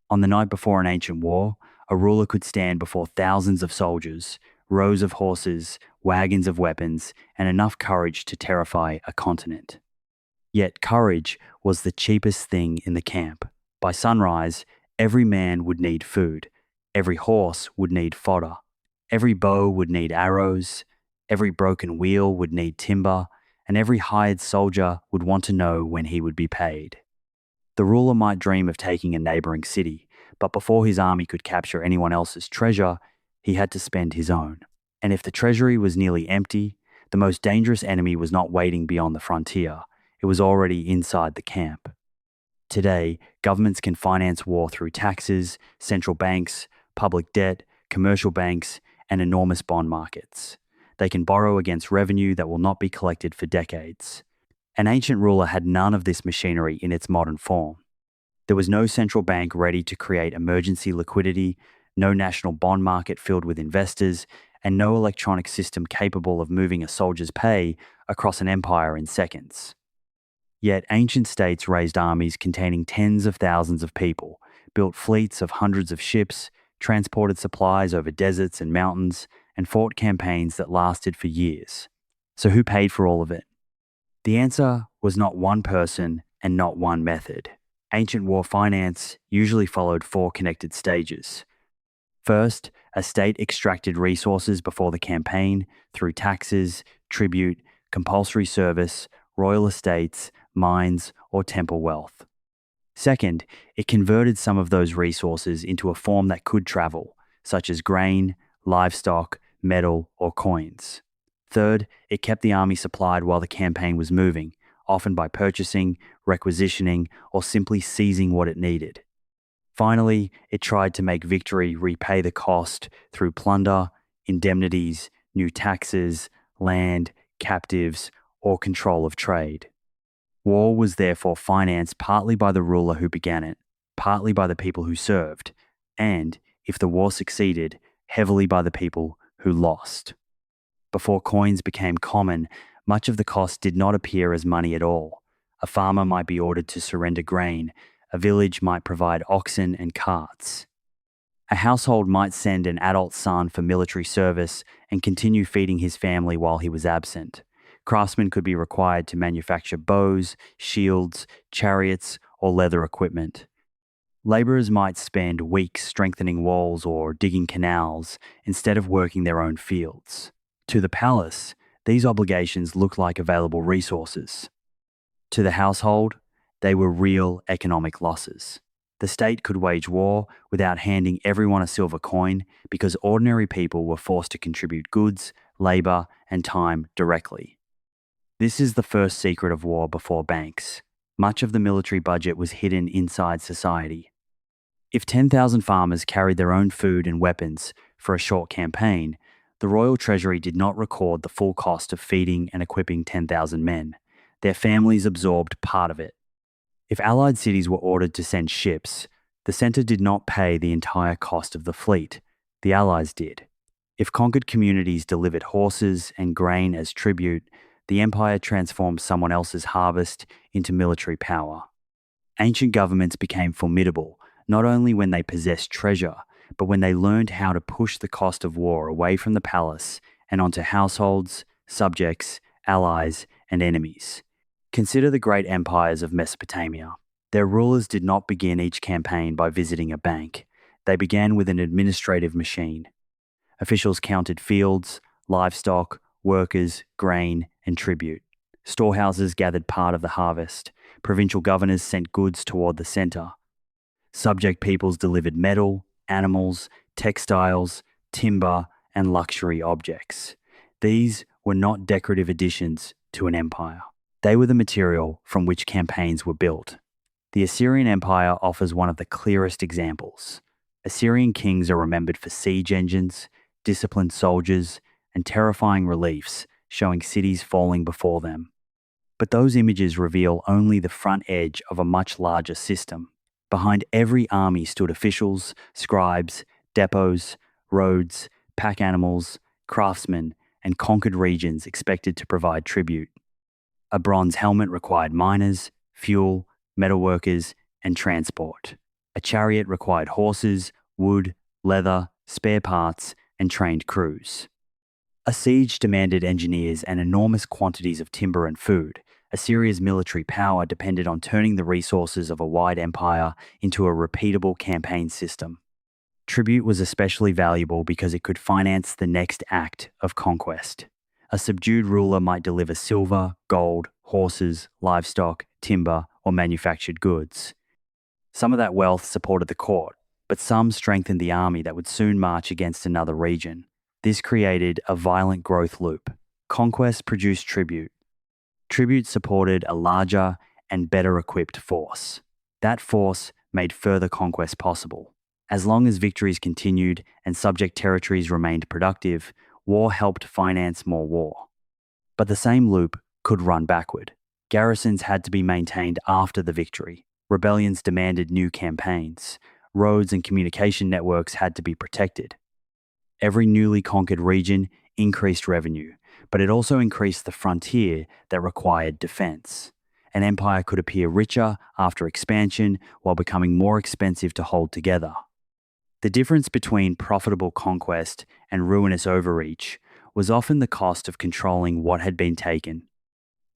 On the night before an ancient war, a ruler could stand before thousands of soldiers, rows of horses, wagons of weapons, and enough courage to terrify a continent. Yet courage was the cheapest thing in the camp. By sunrise, every man would need food, every horse would need fodder, every bow would need arrows, every broken wheel would need timber, and every hired soldier would want to know when he would be paid. The ruler might dream of taking a neighboring city, but before his army could capture anyone else's treasure, he had to spend his own. And if the treasury was nearly empty, the most dangerous enemy was not waiting beyond the frontier, it was already inside the camp. Today, governments can finance war through taxes, central banks, public debt, commercial banks, and enormous bond markets. They can borrow against revenue that will not be collected for decades. An ancient ruler had none of this machinery in its modern form. There was no central bank ready to create emergency liquidity, no national bond market filled with investors, and no electronic system capable of moving a soldier's pay across an empire in seconds. Yet ancient states raised armies containing tens of thousands of people, built fleets of hundreds of ships, transported supplies over deserts and mountains, and fought campaigns that lasted for years. So who paid for all of it? The answer was not one person and not one method. Ancient war finance usually followed four connected stages. First, a state extracted resources before the campaign through taxes, tribute, compulsory service, royal estates, mines, or temple wealth. Second, it converted some of those resources into a form that could travel, such as grain, livestock, metal, or coins. Third, it kept the army supplied while the campaign was moving, often by purchasing, requisitioning, or simply seizing what it needed. Finally, it tried to make victory repay the cost through plunder, indemnities, new taxes, land, captives, or control of trade. War was therefore financed partly by the ruler who began it, partly by the people who served, and, if the war succeeded, heavily by the people who lost. Before coins became common, much of the cost did not appear as money at all. A farmer might be ordered to surrender grain, a village might provide oxen and carts. A household might send an adult son for military service and continue feeding his family while he was absent. Craftsmen could be required to manufacture bows, shields, chariots, or leather equipment. Laborers might spend weeks strengthening walls or digging canals instead of working their own fields. To the palace, these obligations looked like available resources. To the household, they were real economic losses. The state could wage war without handing everyone a silver coin because ordinary people were forced to contribute goods, labor, and time directly. This is the first secret of war before banks. Much of the military budget was hidden inside society. If 10,000 farmers carried their own food and weapons for a short campaign, the royal treasury did not record the full cost of feeding and equipping 10,000 men. Their families absorbed part of it. If allied cities were ordered to send ships, the center did not pay the entire cost of the fleet. The allies did. If conquered communities delivered horses and grain as tribute, the empire transformed someone else's harvest into military power. Ancient governments became formidable, not only when they possessed treasure, but when they learned how to push the cost of war away from the palace and onto households, subjects, allies, and enemies. Consider the great empires of Mesopotamia. Their rulers did not begin each campaign by visiting a bank. They began with an administrative machine. Officials counted fields, livestock, workers, grain, and tribute. Storehouses gathered part of the harvest. Provincial governors sent goods toward the center. Subject peoples delivered metal, animals, textiles, timber, and luxury objects. These were not decorative additions to an empire. They were the material from which campaigns were built. The Assyrian Empire offers one of the clearest examples. Assyrian kings are remembered for siege engines, disciplined soldiers, and terrifying reliefs showing cities falling before them. But those images reveal only the front edge of a much larger system. Behind every army stood officials, scribes, depots, roads, pack animals, craftsmen, and conquered regions expected to provide tribute. A bronze helmet required miners, fuel, metalworkers, and transport. A chariot required horses, wood, leather, spare parts, and trained crews. A siege demanded engineers and enormous quantities of timber and food. Assyria's military power depended on turning the resources of a wide empire into a repeatable campaign system. Tribute was especially valuable because it could finance the next act of conquest. A subdued ruler might deliver silver, gold, horses, livestock, timber, or manufactured goods. Some of that wealth supported the court, but some strengthened the army that would soon march against another region. This created a violent growth loop. Conquest produced tribute. Tribute supported a larger and better equipped force. That force made further conquest possible. As long as victories continued and subject territories remained productive, war helped finance more war. But the same loop could run backward. Garrisons had to be maintained after the victory. Rebellions demanded new campaigns. Roads and communication networks had to be protected. Every newly conquered region increased revenue, but it also increased the frontier that required defense. An empire could appear richer after expansion while becoming more expensive to hold together. The difference between profitable conquest and ruinous overreach was often the cost of controlling what had been taken.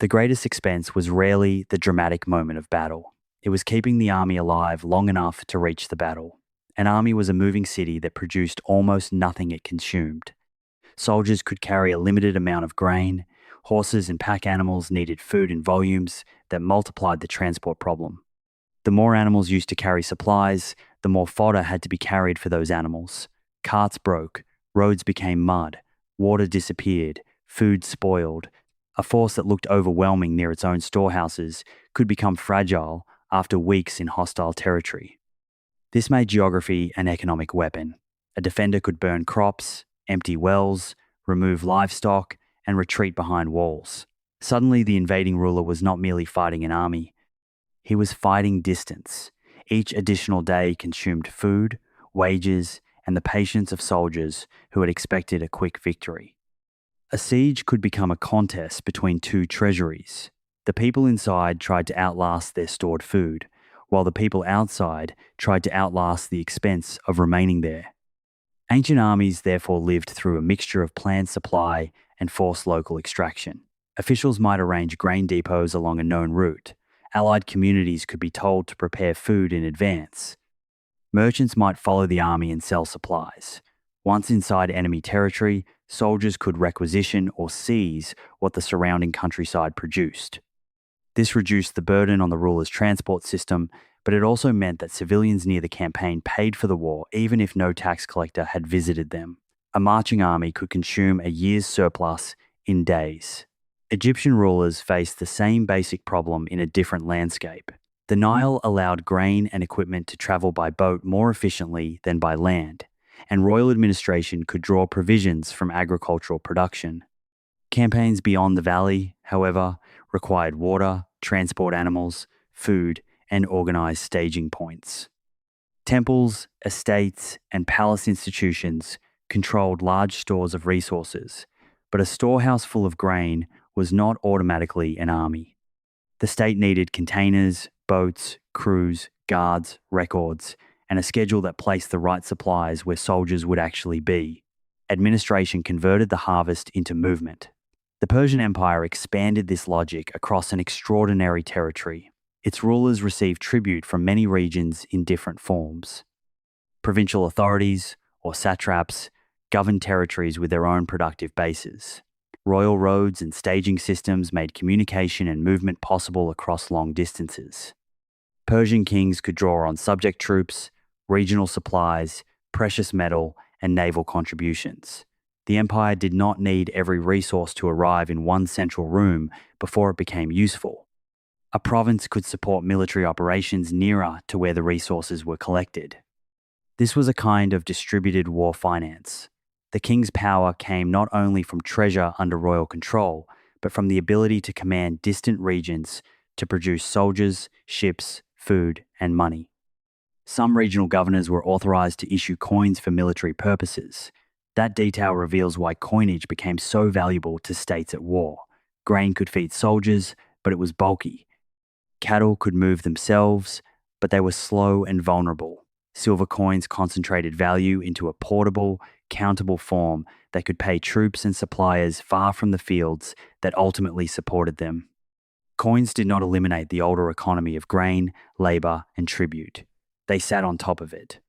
The greatest expense was rarely the dramatic moment of battle. It was keeping the army alive long enough to reach the battle. An army was a moving city that produced almost nothing it consumed. Soldiers could carry a limited amount of grain. Horses and pack animals needed food in volumes that multiplied the transport problem. The more animals used to carry supplies, the more fodder had to be carried for those animals. Carts broke, roads became mud, water disappeared, food spoiled. A force that looked overwhelming near its own storehouses could become fragile after weeks in hostile territory. This made geography an economic weapon. A defender could burn crops, empty wells, remove livestock, and retreat behind walls. Suddenly, the invading ruler was not merely fighting an army. He was fighting distance. Each additional day consumed food, wages, and the patience of soldiers who had expected a quick victory. A siege could become a contest between two treasuries. The people inside tried to outlast their stored food, while the people outside tried to outlast the expense of remaining there. Ancient armies therefore lived through a mixture of planned supply and forced local extraction. Officials might arrange grain depots along a known route. Allied communities could be told to prepare food in advance. Merchants might follow the army and sell supplies. Once inside enemy territory, soldiers could requisition or seize what the surrounding countryside produced. This reduced the burden on the ruler's transport system, but it also meant that civilians near the campaign paid for the war even if no tax collector had visited them. A marching army could consume a year's surplus in days. Egyptian rulers faced the same basic problem in a different landscape. The Nile allowed grain and equipment to travel by boat more efficiently than by land, and royal administration could draw provisions from agricultural production. Campaigns beyond the valley, however, required water, transport animals, food, and organized staging points. Temples, estates, and palace institutions controlled large stores of resources, but a storehouse full of grain was not automatically an army. The state needed containers, boats, crews, guards, records, and a schedule that placed the right supplies where soldiers would actually be. Administration converted the harvest into movement. The Persian Empire expanded this logic across an extraordinary territory. Its rulers received tribute from many regions in different forms. Provincial authorities, or satraps, governed territories with their own productive bases. Royal roads and staging systems made communication and movement possible across long distances. Persian kings could draw on subject troops, regional supplies, precious metal, and naval contributions. The empire did not need every resource to arrive in one central room before it became useful. A province could support military operations nearer to where the resources were collected. This was a kind of distributed war finance. The king's power came not only from treasure under royal control, but from the ability to command distant regions to produce soldiers, ships, food, and money. Some regional governors were authorized to issue coins for military purposes. That detail reveals why coinage became so valuable to states at war. Grain could feed soldiers, but it was bulky. Cattle could move themselves, but they were slow and vulnerable. Silver coins concentrated value into a portable, countable form that could pay troops and suppliers far from the fields that ultimately supported them. Coins did not eliminate the older economy of grain, labor, and tribute. They sat on top of it.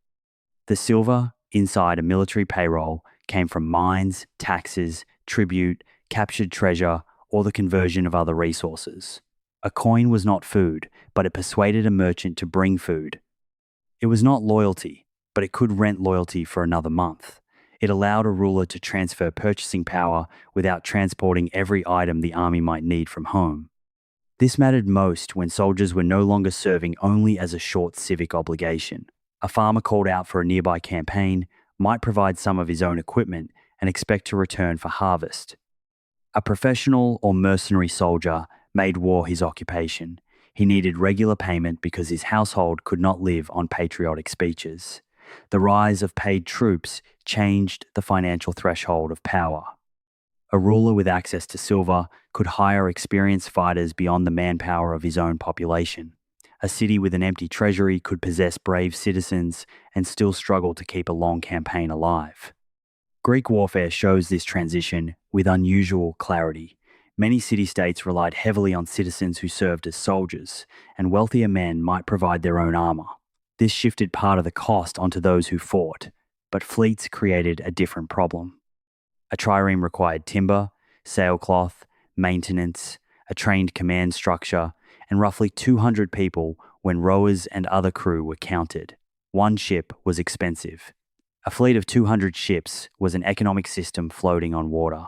The silver, inside a military payroll, came from mines, taxes, tribute, captured treasure, or the conversion of other resources. A coin was not food, but it persuaded a merchant to bring food. It was not loyalty, but it could rent loyalty for another month. It allowed a ruler to transfer purchasing power without transporting every item the army might need from home. This mattered most when soldiers were no longer serving only as a short civic obligation. A farmer called out for a nearby campaign might provide some of his own equipment and expect to return for harvest. A professional or mercenary soldier made war his occupation. He needed regular payment because his household could not live on patriotic speeches. The rise of paid troops changed the financial threshold of power. A ruler with access to silver could hire experienced fighters beyond the manpower of his own population. A city with an empty treasury could possess brave citizens and still struggle to keep a long campaign alive. Greek warfare shows this transition with unusual clarity. Many city-states relied heavily on citizens who served as soldiers, and wealthier men might provide their own armor. This shifted part of the cost onto those who fought, but fleets created a different problem. A trireme required timber, sailcloth, maintenance, a trained command structure, and roughly 200 people when rowers and other crew were counted. One ship was expensive. A fleet of 200 ships was an economic system floating on water.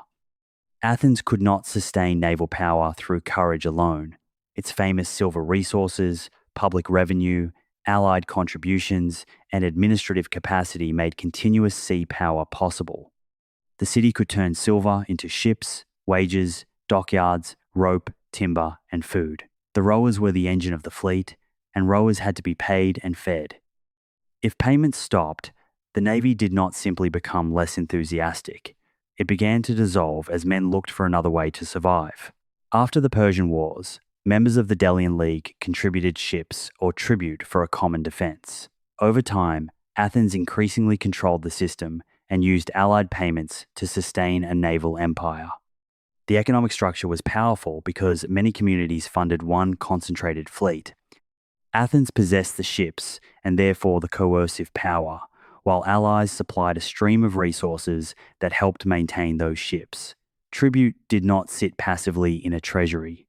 Athens could not sustain naval power through courage alone. Its famous silver resources, public revenue, allied contributions, and administrative capacity made continuous sea power possible. The city could turn silver into ships, wages, dockyards, rope, timber, and food. The rowers were the engine of the fleet, and rowers had to be paid and fed. If payments stopped, the navy did not simply become less enthusiastic. It began to dissolve as men looked for another way to survive. After the Persian Wars, members of the Delian League contributed ships or tribute for a common defense. Over time, Athens increasingly controlled the system and used allied payments to sustain a naval empire. The economic structure was powerful because many communities funded one concentrated fleet. Athens possessed the ships and therefore the coercive power, while allies supplied a stream of resources that helped maintain those ships. Tribute did not sit passively in a treasury.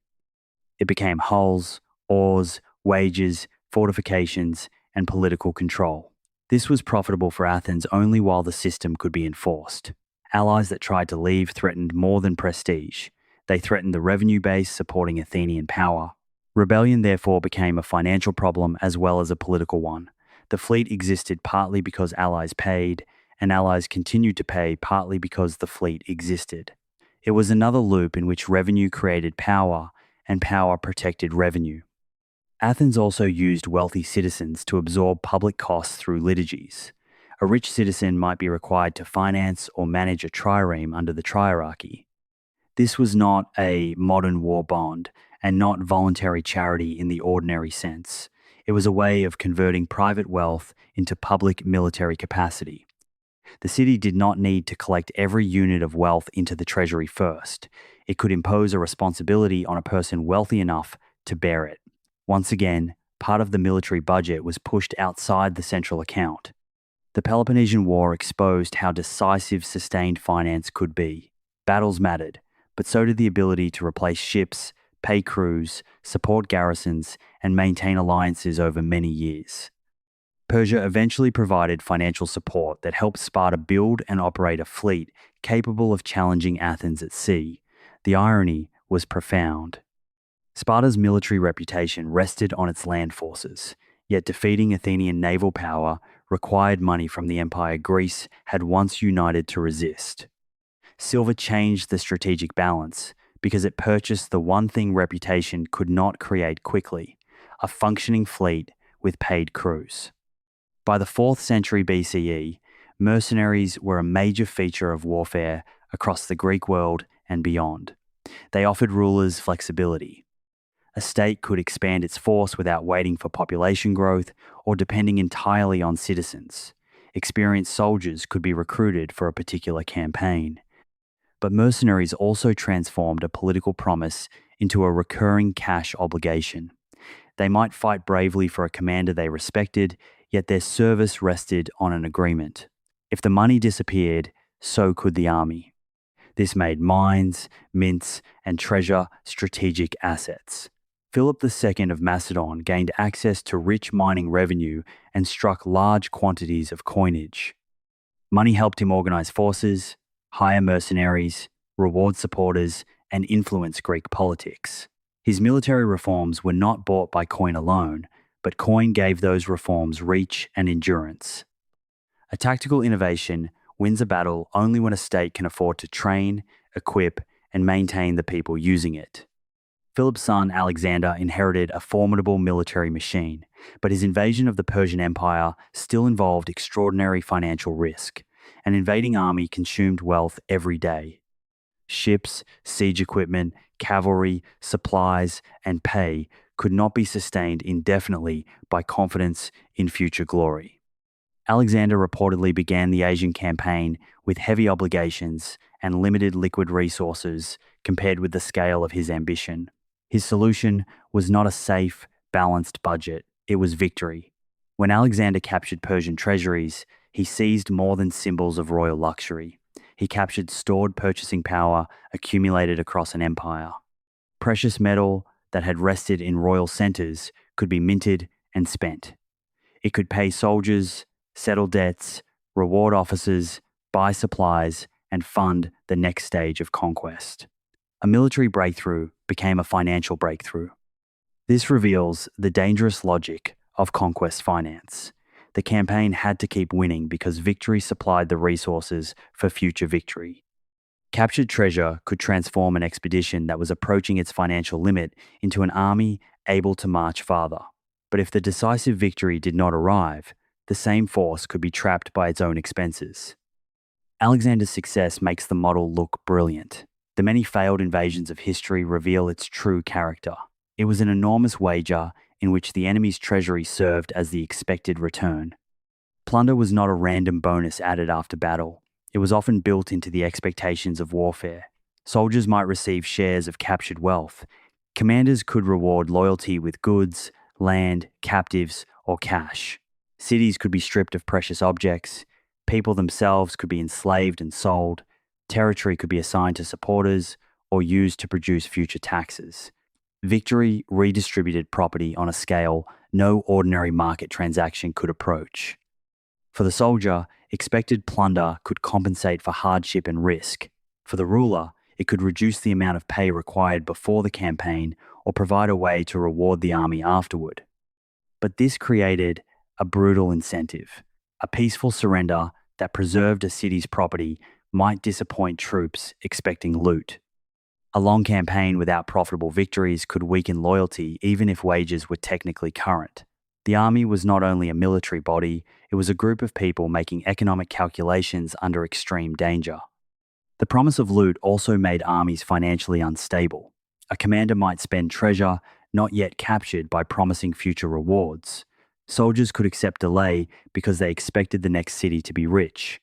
It became hulls, oars, wages, fortifications, and political control. This was profitable for Athens only while the system could be enforced. Allies that tried to leave threatened more than prestige. They threatened the revenue base supporting Athenian power. Rebellion therefore became a financial problem as well as a political one. The fleet existed partly because allies paid, and allies continued to pay partly because the fleet existed. It was another loop in which revenue created power, and power protected revenue. Athens also used wealthy citizens to absorb public costs through liturgies. A rich citizen might be required to finance or manage a trireme under the triarchy. This was not a modern war bond and not voluntary charity in the ordinary sense. It was a way of converting private wealth into public military capacity. The city did not need to collect every unit of wealth into the treasury first. It could impose a responsibility on a person wealthy enough to bear it. Once again, part of the military budget was pushed outside the central account. The Peloponnesian War exposed how decisive sustained finance could be. Battles mattered, but so did the ability to replace ships, pay crews, support garrisons, and maintain alliances over many years. Persia eventually provided financial support that helped Sparta build and operate a fleet capable of challenging Athens at sea. The irony was profound. Sparta's military reputation rested on its land forces, yet defeating Athenian naval power required money from the empire Greece had once united to resist. Silver changed the strategic balance because it purchased the one thing reputation could not create quickly: a functioning fleet with paid crews. By the 4th century BCE, mercenaries were a major feature of warfare across the Greek world and beyond. They offered rulers flexibility. A state could expand its force without waiting for population growth or depending entirely on citizens. Experienced soldiers could be recruited for a particular campaign. But mercenaries also transformed a political promise into a recurring cash obligation. They might fight bravely for a commander they respected, yet their service rested on an agreement. If the money disappeared, so could the army. This made mines, mints, and treasure strategic assets. Philip II of Macedon gained access to rich mining revenue and struck large quantities of coinage. Money helped him organize forces, hire mercenaries, reward supporters, and influence Greek politics. His military reforms were not bought by coin alone, but coin gave those reforms reach and endurance. A tactical innovation wins a battle only when a state can afford to train, equip, and maintain the people using it. Philip's son Alexander inherited a formidable military machine, but his invasion of the Persian Empire still involved extraordinary financial risk. An invading army consumed wealth every day. Ships, siege equipment, cavalry, supplies, and pay could not be sustained indefinitely by confidence in future glory. Alexander reportedly began the Asian campaign with heavy obligations and limited liquid resources compared with the scale of his ambition. His solution was not a safe, balanced budget, it was victory. When Alexander captured Persian treasuries, he seized more than symbols of royal luxury. He captured stored purchasing power accumulated across an empire. Precious metal that had rested in royal centers could be minted and spent. It could pay soldiers, settle debts, reward officers, buy supplies, and fund the next stage of conquest. A military breakthrough became a financial breakthrough. This reveals the dangerous logic of conquest finance. The campaign had to keep winning because victory supplied the resources for future victory. Captured treasure could transform an expedition that was approaching its financial limit into an army able to march farther. But if the decisive victory did not arrive, the same force could be trapped by its own expenses. Alexander's success makes the model look brilliant. The many failed invasions of history reveal its true character. It was an enormous wager in which the enemy's treasury served as the expected return. Plunder was not a random bonus added after battle. It was often built into the expectations of warfare. Soldiers might receive shares of captured wealth. Commanders could reward loyalty with goods, land, captives, or cash. Cities could be stripped of precious objects. People themselves could be enslaved and sold. Territory could be assigned to supporters or used to produce future taxes. Victory redistributed property on a scale no ordinary market transaction could approach. For the soldier, expected plunder could compensate for hardship and risk. For the ruler, it could reduce the amount of pay required before the campaign or provide a way to reward the army afterward. But this created a brutal incentive. A peaceful surrender that preserved a city's property might disappoint troops expecting loot. A long campaign without profitable victories could weaken loyalty even if wages were technically current. The army was not only a military body, it was a group of people making economic calculations under extreme danger. The promise of loot also made armies financially unstable. A commander might spend treasure not yet captured by promising future rewards. Soldiers could accept delay because they expected the next city to be rich.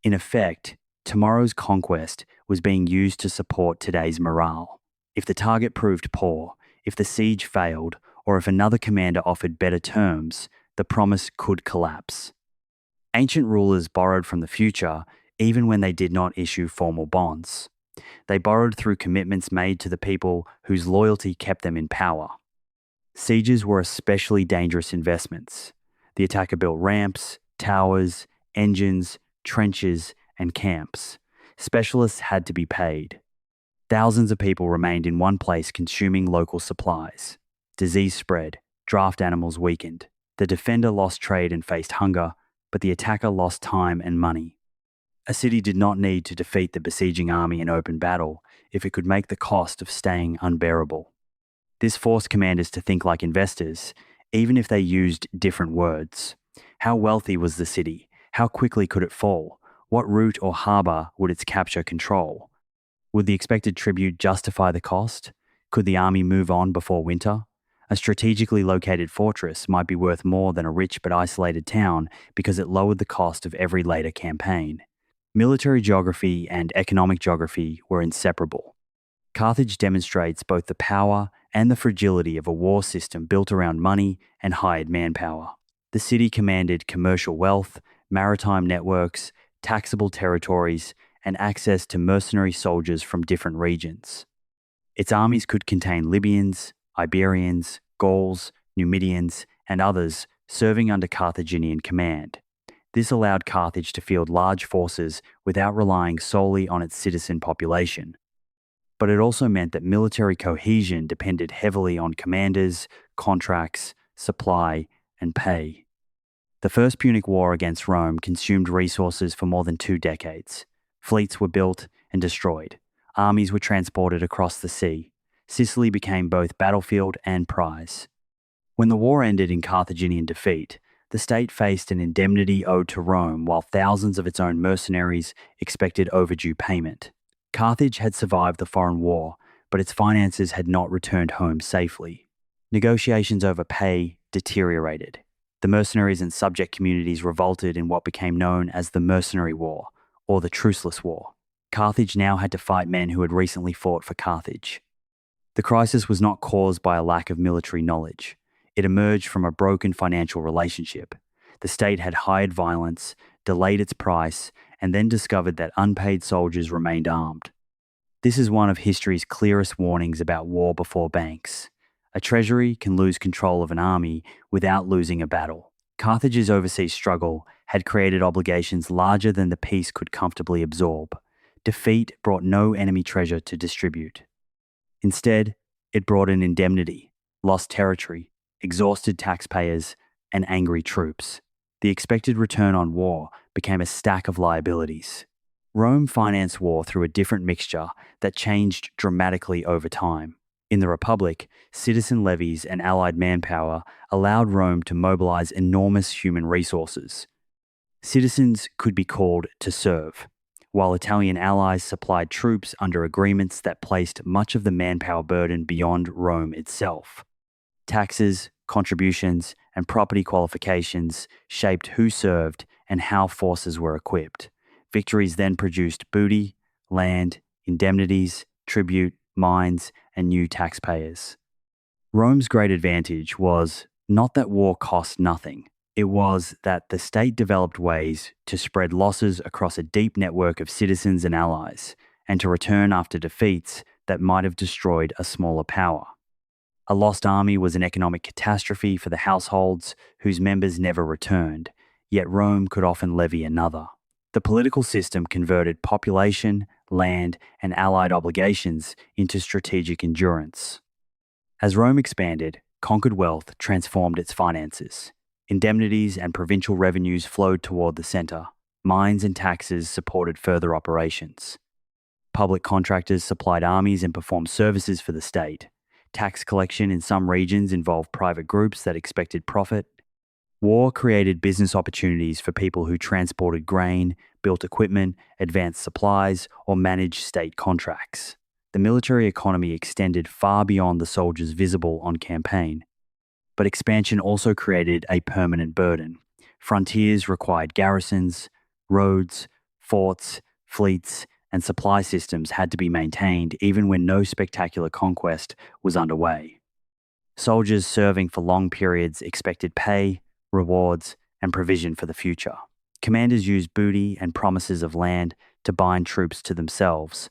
In effect, tomorrow's conquest was being used to support today's morale. If the target proved poor, if the siege failed, or if another commander offered better terms, the promise could collapse. Ancient rulers borrowed from the future even when they did not issue formal bonds. They borrowed through commitments made to the people whose loyalty kept them in power. Sieges were especially dangerous investments. The attacker built ramps, towers, engines, trenches, and camps. Specialists had to be paid. Thousands of people remained in one place consuming local supplies. Disease spread, draft animals weakened. The defender lost trade and faced hunger, but the attacker lost time and money. A city did not need to defeat the besieging army in open battle if it could make the cost of staying unbearable. This forced commanders to think like investors, even if they used different words. How wealthy was the city? How quickly could it fall? What route or harbour would its capture control? Would the expected tribute justify the cost? Could the army move on before winter? A strategically located fortress might be worth more than a rich but isolated town because it lowered the cost of every later campaign. Military geography and economic geography were inseparable. Carthage demonstrates both the power and the fragility of a war system built around money and hired manpower. The city commanded commercial wealth, maritime networks, taxable territories, and access to mercenary soldiers from different regions. Its armies could contain Libyans, Iberians, Gauls, Numidians, and others serving under Carthaginian command. This allowed Carthage to field large forces without relying solely on its citizen population. But it also meant that military cohesion depended heavily on commanders, contracts, supply, and pay. The First Punic War against Rome consumed resources for more than 2 decades. Fleets were built and destroyed. Armies were transported across the sea. Sicily became both battlefield and prize. When the war ended in Carthaginian defeat, the state faced an indemnity owed to Rome while thousands of its own mercenaries expected overdue payment. Carthage had survived the foreign war, but its finances had not returned home safely. Negotiations over pay deteriorated. The mercenaries and subject communities revolted in what became known as the Mercenary War, or the Truceless War. Carthage now had to fight men who had recently fought for Carthage. The crisis was not caused by a lack of military knowledge. It emerged from a broken financial relationship. The state had hired violence, delayed its price, and then discovered that unpaid soldiers remained armed. This is one of history's clearest warnings about war before banks. A treasury can lose control of an army without losing a battle. Carthage's overseas struggle had created obligations larger than the peace could comfortably absorb. Defeat brought no enemy treasure to distribute. Instead, it brought an indemnity, lost territory, exhausted taxpayers, and angry troops. The expected return on war became a stack of liabilities. Rome financed war through a different mixture that changed dramatically over time. In the Republic, citizen levies and allied manpower allowed Rome to mobilize enormous human resources. Citizens could be called to serve, while Italian allies supplied troops under agreements that placed much of the manpower burden beyond Rome itself. Taxes, contributions, and property qualifications shaped who served and how forces were equipped. Victories then produced booty, land, indemnities, tribute, mines, and new taxpayers. Rome's great advantage was not that war cost nothing. It was that the state developed ways to spread losses across a deep network of citizens and allies, and to return after defeats that might have destroyed a smaller power. A lost army was an economic catastrophe for the households whose members never returned, yet Rome could often levy another. The political system converted population, land, and allied obligations into strategic endurance. As Rome expanded, conquered wealth transformed its finances. Indemnities and provincial revenues flowed toward the center. Mines and taxes supported further operations. Public contractors supplied armies and performed services for the state. Tax collection in some regions involved private groups that expected profit. War created business opportunities for people who transported grain, built equipment, advanced supplies, or managed state contracts. The military economy extended far beyond the soldiers visible on campaign. But expansion also created a permanent burden. Frontiers required garrisons, roads, forts, fleets, and supply systems had to be maintained even when no spectacular conquest was underway. Soldiers serving for long periods expected pay, rewards, and provision for the future. Commanders used booty and promises of land to bind troops to themselves.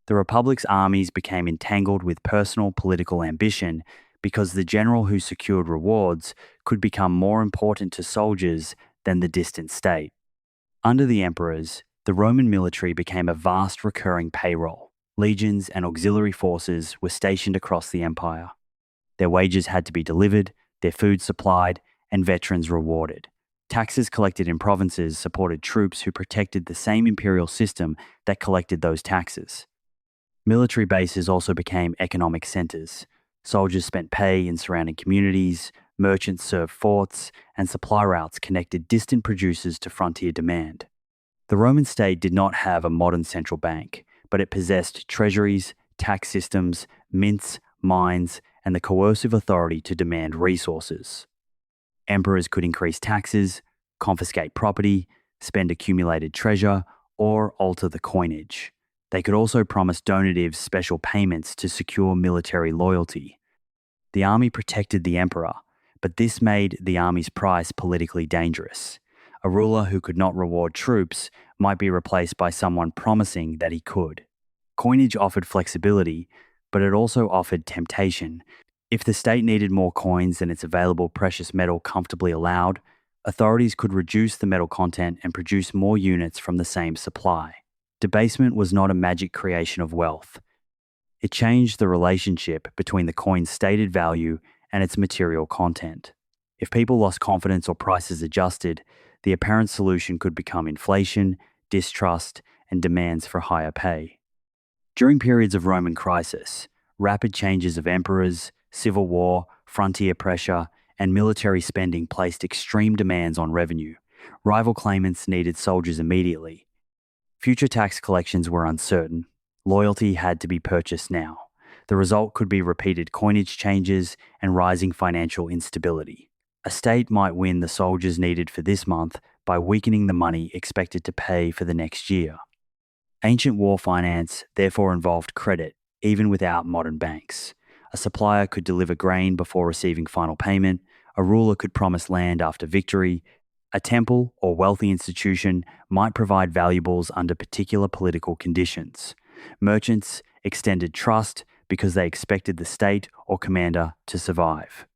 The Republic's armies became entangled with personal political ambition because the general who secured rewards could become more important to soldiers than the distant state. Under the emperors, the Roman military became a vast recurring payroll. Legions and auxiliary forces were stationed across the empire. Their wages had to be delivered, their food supplied, and veterans rewarded. Taxes collected in provinces supported troops who protected the same imperial system that collected those taxes. Military bases also became economic centers. Soldiers spent pay in surrounding communities, merchants served forts, and supply routes connected distant producers to frontier demand. The Roman state did not have a modern central bank, but it possessed treasuries, tax systems, mints, mines, and the coercive authority to demand resources. Emperors could increase taxes, confiscate property, spend accumulated treasure, or alter the coinage. They could also promise donatives special payments to secure military loyalty. The army protected the emperor, but this made the army's price politically dangerous. A ruler who could not reward troops might be replaced by someone promising that he could. Coinage offered flexibility, but it also offered temptation. If the state needed more coins than its available precious metal comfortably allowed, authorities could reduce the metal content and produce more units from the same supply. Debasement was not a magic creation of wealth. It changed the relationship between the coin's stated value and its material content. If people lost confidence or prices adjusted, the apparent solution could become inflation, distrust, and demands for higher pay. During periods of Roman crisis, rapid changes of emperors, civil war, frontier pressure, and military spending placed extreme demands on revenue. Rival claimants needed soldiers immediately. Future tax collections were uncertain. Loyalty had to be purchased now. The result could be repeated coinage changes and rising financial instability. A state might win the soldiers needed for this month by weakening the money expected to pay for the next year. Ancient war finance therefore involved credit, even without modern banks. A supplier could deliver grain before receiving final payment, a ruler could promise land after victory, a temple or wealthy institution might provide valuables under particular political conditions. Merchants extended trust because they expected the state or commander to survive.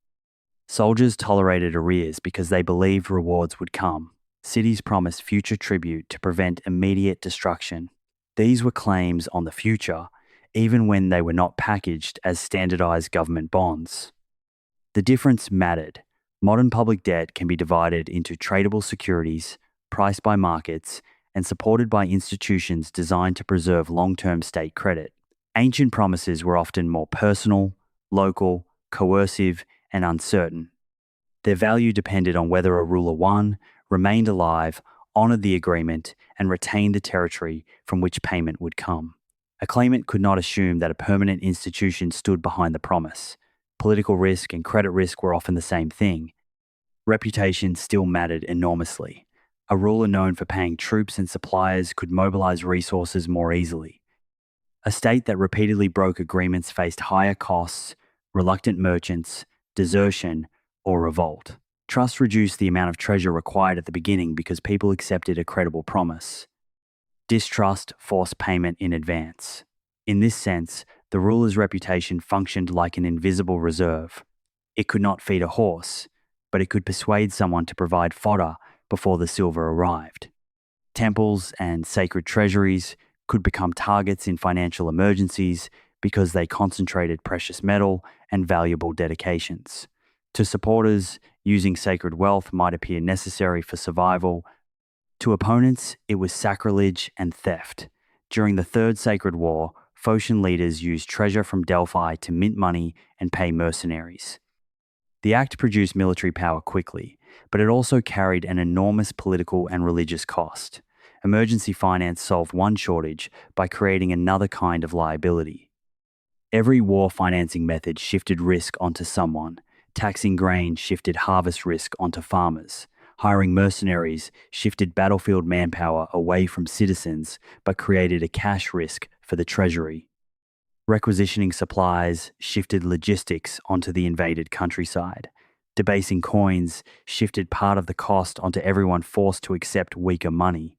Soldiers tolerated arrears because they believed rewards would come. Cities promised future tribute to prevent immediate destruction. These were claims on the future, even when they were not packaged as standardized government bonds. The difference mattered. Modern public debt can be divided into tradable securities, priced by markets, and supported by institutions designed to preserve long-term state credit. Ancient promises were often more personal, local, coercive, and uncertain. Their value depended on whether a ruler won, remained alive, honored the agreement, and retained the territory from which payment would come. A claimant could not assume that a permanent institution stood behind the promise. Political risk and credit risk were often the same thing. Reputation still mattered enormously. A ruler known for paying troops and suppliers could mobilize resources more easily. A state that repeatedly broke agreements faced higher costs, reluctant merchants, desertion, or revolt. Trust reduced the amount of treasure required at the beginning because people accepted a credible promise. Distrust forced payment in advance. In this sense, the ruler's reputation functioned like an invisible reserve. It could not feed a horse, but it could persuade someone to provide fodder before the silver arrived. Temples and sacred treasuries could become targets in financial emergencies because they concentrated precious metal and valuable dedications. To supporters, using sacred wealth might appear necessary for survival. To opponents, it was sacrilege and theft. During the Third Sacred War, Phocian leaders used treasure from Delphi to mint money and pay mercenaries. The act produced military power quickly, but it also carried an enormous political and religious cost. Emergency finance solved one shortage by creating another kind of liability. Every war financing method shifted risk onto someone. Taxing grain shifted harvest risk onto farmers. Hiring mercenaries shifted battlefield manpower away from citizens but created a cash risk for the treasury. Requisitioning supplies shifted logistics onto the invaded countryside. Debasing coins shifted part of the cost onto everyone forced to accept weaker money.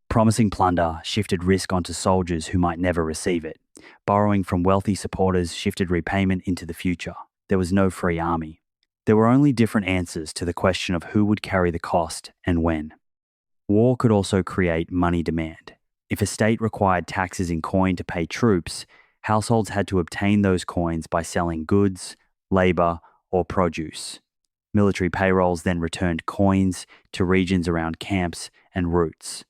Promising plunder shifted risk onto soldiers who might never receive it. Borrowing from wealthy supporters shifted repayment into the future. There was no free army. There were only different answers to the question of who would carry the cost and when. War could also create money demand. If a state required taxes in coin to pay troops, households had to obtain those coins by selling goods, labor, or produce. Military payrolls then returned coins to regions around camps and routes.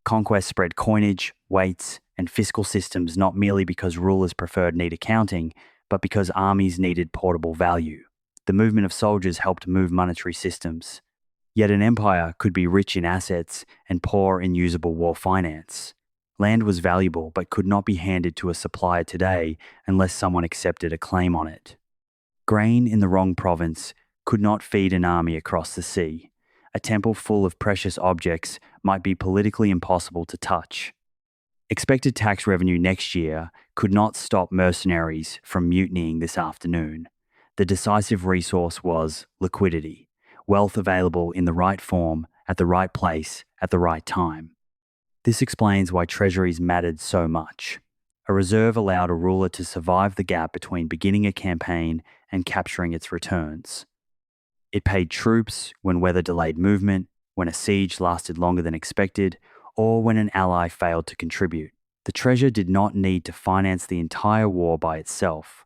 Conquest spread coinage, weights, and fiscal systems not merely because rulers preferred neat accounting, but because armies needed portable value. The movement of soldiers helped move monetary systems. Yet an empire could be rich in assets and poor in usable war finance. Land was valuable but could not be handed to a supplier today unless someone accepted a claim on it. Grain in the wrong province could not feed an army across the sea. A temple full of precious objects might be politically impossible to touch. Expected tax revenue next year could not stop mercenaries from mutinying this afternoon. The decisive resource was liquidity, wealth available in the right form, at the right place, at the right time. This explains why treasuries mattered so much. A reserve allowed a ruler to survive the gap between beginning a campaign and capturing its returns. It paid troops when weather delayed movement, when a siege lasted longer than expected, or when an ally failed to contribute. The treasure did not need to finance the entire war by itself.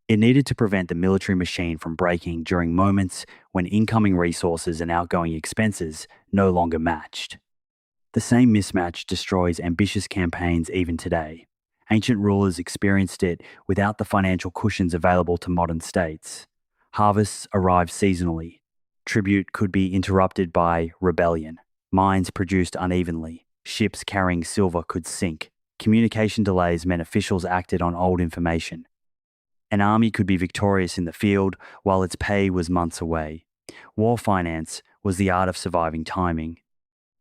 It needed to prevent the military machine from breaking during moments when incoming resources and outgoing expenses no longer matched. The same mismatch destroys ambitious campaigns even today. Ancient rulers experienced it without the financial cushions available to modern states. Harvests arrived seasonally. Tribute could be interrupted by rebellion. Mines produced unevenly. Ships carrying silver could sink. Communication delays meant officials acted on old information. An army could be victorious in the field while its pay was months away. War finance was the art of surviving timing.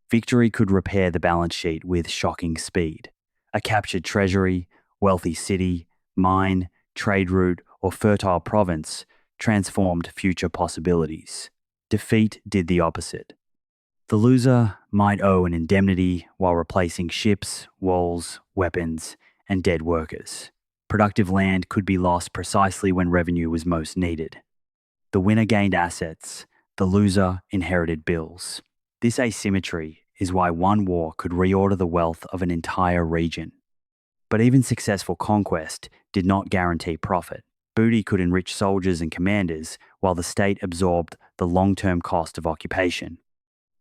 Victory could repair the balance sheet with shocking speed. A captured treasury, wealthy city, mine, trade route, or fertile province transformed future possibilities. Defeat did the opposite. The loser might owe an indemnity while replacing ships, walls, weapons, and dead workers. Productive land could be lost precisely when revenue was most needed. The winner gained assets, the loser inherited bills. This asymmetry is why one war could reorder the wealth of an entire region. But even successful conquest did not guarantee profit. Booty could enrich soldiers and commanders, while the state absorbed the long-term cost of occupation.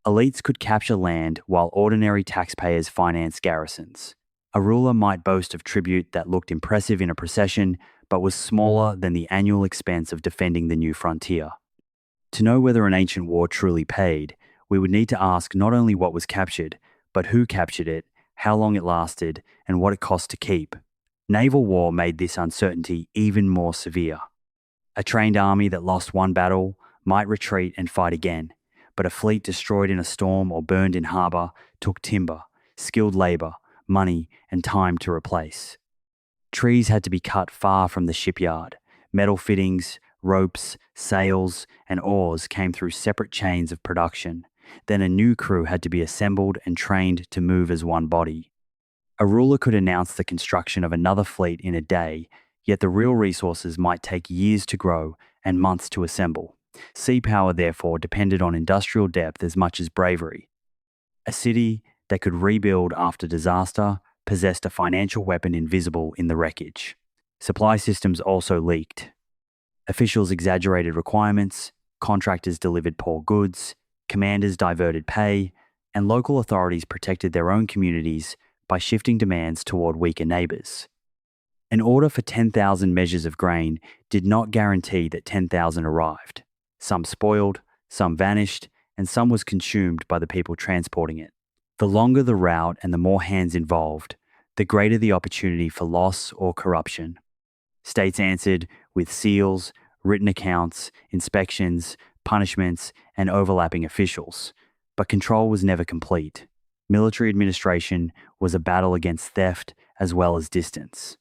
Elites could capture land while ordinary taxpayers financed garrisons. A ruler might boast of tribute that looked impressive in a procession, but was smaller than the annual expense of defending the new frontier. To know whether an ancient war truly paid, we would need to ask not only what was captured, but who captured it, how long it lasted, and what it cost to keep. Naval war made this uncertainty even more severe. A trained army that lost one battle might retreat and fight again, but a fleet destroyed in a storm or burned in harbour took timber, skilled labour, money, and time to replace. Trees had to be cut far from the shipyard. Metal fittings, ropes, sails, and oars came through separate chains of production. Then a new crew had to be assembled and trained to move as one body. A ruler could announce the construction of another fleet in a day, yet the real resources might take years to grow and months to assemble. Sea power, therefore, depended on industrial depth as much as bravery. A city that could rebuild after disaster possessed a financial weapon invisible in the wreckage. Supply systems also leaked. Officials exaggerated requirements, contractors delivered poor goods, commanders diverted pay, and local authorities protected their own communities by shifting demands toward weaker neighbours. An order for 10,000 measures of grain did not guarantee that 10,000 arrived. Some spoiled, some vanished, and some was consumed by the people transporting it. The longer the route and the more hands involved, the greater the opportunity for loss or corruption. States answered with seals, written accounts, inspections, punishments, and overlapping officials, but control was never complete. Military administration was a battle against theft as well as distance.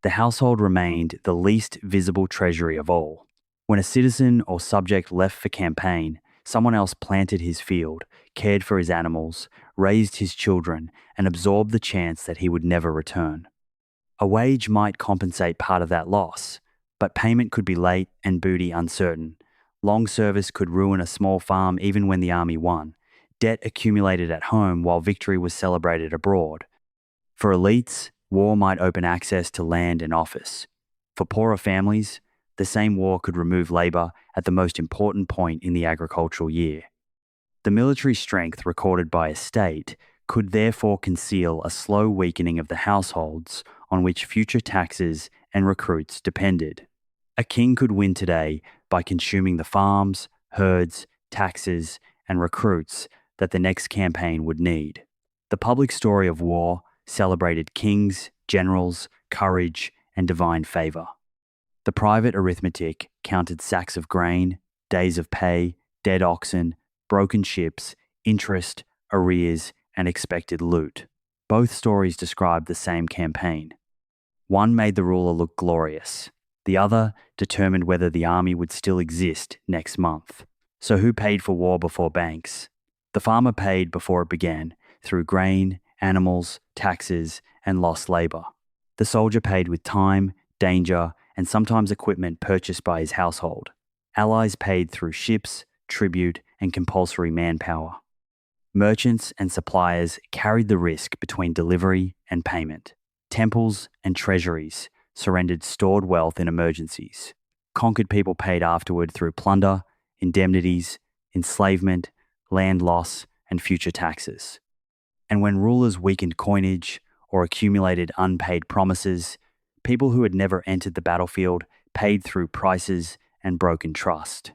The household remained the least visible treasury of all. When a citizen or subject left for campaign, someone else planted his field, cared for his animals, raised his children, and absorbed the chance that he would never return. A wage might compensate part of that loss, but payment could be late and booty uncertain. Long service could ruin a small farm even when the army won. Debt accumulated at home while victory was celebrated abroad. For elites, war might open access to land and office. For poorer families, the same war could remove labour at the most important point in the agricultural year. The military strength recorded by a state could therefore conceal a slow weakening of the households on which future taxes and recruits depended. A king could win today by consuming the farms, herds, taxes, and recruits that the next campaign would need. The public story of war celebrated kings, generals, courage, and divine favor. The private arithmetic counted sacks of grain, days of pay, dead oxen, broken ships, interest, arrears, and expected loot. Both stories describe the same campaign. One made the ruler look glorious. The other determined whether the army would still exist next month. So who paid for war before banks? The farmer paid before it began, through grain, animals, taxes, and lost labor. The soldier paid with time, danger, and sometimes equipment purchased by his household. Allies paid through ships, tribute, and compulsory manpower. Merchants and suppliers carried the risk between delivery and payment. Temples and treasuries surrendered stored wealth in emergencies. Conquered people paid afterward through plunder, indemnities, enslavement, land loss, and future taxes. And when rulers weakened coinage or accumulated unpaid promises, people who had never entered the battlefield paid through prices and broken trust.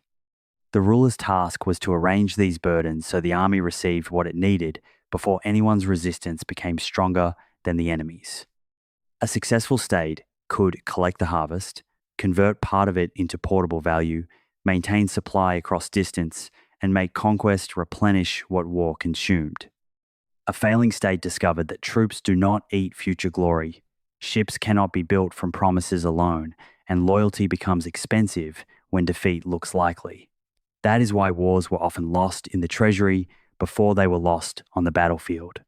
The ruler's task was to arrange these burdens so the army received what it needed before anyone's resistance became stronger than the enemy's. A successful state could collect the harvest, convert part of it into portable value, maintain supply across distance, and make conquest replenish what war consumed. A failing state discovered that troops do not eat future glory. Ships cannot be built from promises alone, and loyalty becomes expensive when defeat looks likely. That is why wars were often lost in the treasury before they were lost on the battlefield.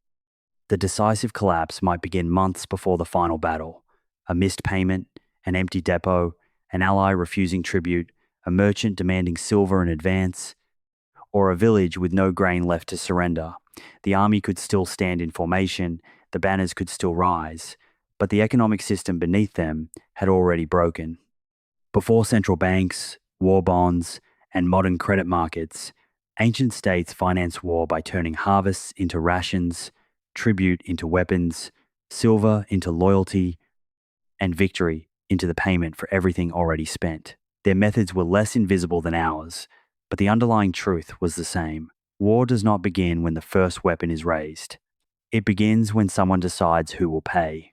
The decisive collapse might begin months before the final battle. A missed payment, an empty depot, an ally refusing tribute, a merchant demanding silver in advance, or a village with no grain left to surrender. The army could still stand in formation, the banners could still rise, but the economic system beneath them had already broken. Before central banks, war bonds, and modern credit markets, ancient states financed war by turning harvests into rations, tribute into weapons, silver into loyalty, and victory into the payment for everything already spent. Their methods were less invisible than ours, but the underlying truth was the same. War does not begin when the first weapon is raised. It begins when someone decides who will pay.